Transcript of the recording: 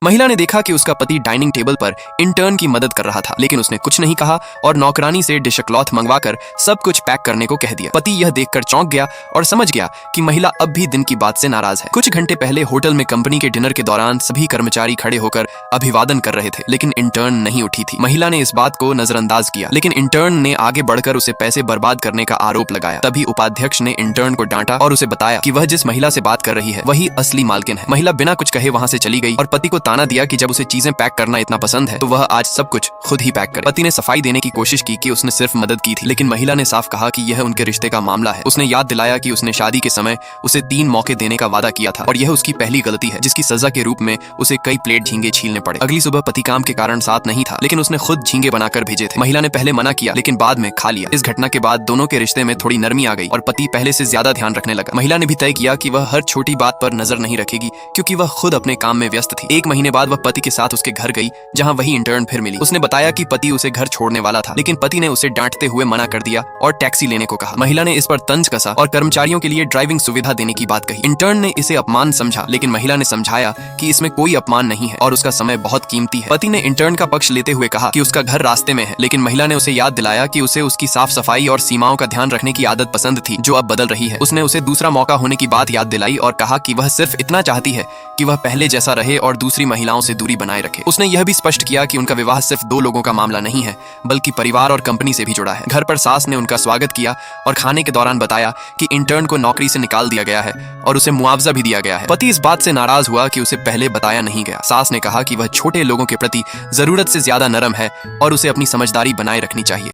महिला ने देखा कि उसका पति डाइनिंग टेबल पर इंटर्न की मदद कर रहा था, लेकिन उसने कुछ नहीं कहा और नौकरानी से डिश क्लॉथ मंगवाकर सब कुछ पैक करने को कह दिया। पति यह देखकर चौंक गया और समझ गया कि महिला अब भी दिन की बात से नाराज है। कुछ घंटे पहले होटल में कंपनी के डिनर के दौरान सभी कर्मचारी खड़े होकर अभिवादन कर रहे थे, लेकिन इंटर्न नहीं उठी थी। महिला ने इस बात को नजरअंदाज किया, लेकिन इंटर्न ने आगे बढ़कर उसे पैसे बर्बाद करने का आरोप लगाया। तभी उपाध्यक्ष ने इंटर्न को डांटा और उसे बताया कि वह जिस महिला से बात कर रही है वही असली मालकिन है। महिला बिना कुछ कहे वहां से चली गई और पति को ताना दिया कि जब उसे चीजें पैक करना इतना पसंद है तो वह आज सब कुछ खुद ही पैक करे। पति ने सफाई देने की कोशिश की कि उसने सिर्फ मदद की थी, लेकिन महिला ने साफ कहा कि यह उनके रिश्ते का मामला है। उसने याद दिलाया कि उसने शादी के समय उसे 3 मौके देने का वादा किया था और यह उसकी पहली गलती है, जिसकी सजा के रूप में उसे कई प्लेट झींगे छीलने पड़े। अगली सुबह पति काम के कारण साथ नहीं था, लेकिन उसने खुद झींगे बनाकर भेजे थे। महिला ने पहले मना किया, लेकिन बाद में खा लिया। इस घटना के बाद दोनों के रिश्ते में थोड़ी नरमी आ गई और पति पहले से ज्यादा ध्यान रखने लगा। महिला ने भी तय किया कि वह हर छोटी बात पर नजर नहीं रखेगी, क्योंकि वह खुद अपने काम में व्यस्त थी। 1 महीने बाद वह पति के साथ उसके घर गई, जहां वही इंटर्न फिर मिली। उसने बताया कि पति उसे घर छोड़ने वाला था, लेकिन पति ने उसे डांटते हुए मना कर दिया और टैक्सी लेने को कहा। महिला ने इस पर तंज कसा और कर्मचारियों के लिए ड्राइविंग सुविधा देने की बात कही। इंटर्न ने इसे अपमान समझा, लेकिन महिला ने समझाया कि इसमें कोई अपमान नहीं है और उसका समय बहुत कीमती है। पति ने इंटर्न का पक्ष लेते हुए कहा कि उसका घर रास्ते में है, लेकिन महिला ने उसे याद दिलाया कि उसे उसकी साफ सफाई और सीमाओं का ध्यान रखने की आदत पसंद थी, जो अब बदल रही है। उसने उसे दूसरा मौका होने की बात याद दिलाई और कहा कि वह सिर्फ इतना चाहती है कि वह पहले जैसा रहे और दूसरी महिलाओं से दूरी बनाए रखे। उसने यह भी स्पष्ट किया कि उनका विवाह सिर्फ 2 लोगों का मामला नहीं है, बल्कि परिवार और कंपनी से भी जुड़ा है। घर पर सास ने उनका स्वागत किया और खाने के दौरान बताया कि इंटर्न को नौकरी से निकाल दिया गया है और उसे मुआवजा भी दिया गया है। पति इस बात से नाराज हुआ कि उसे पहले बताया नहीं गया। सास ने कहा कि वह छोटे लोगों के प्रति जरूरत से ज्यादा नरम है और उसे अपनी समझदारी बनाए रखनी चाहिए।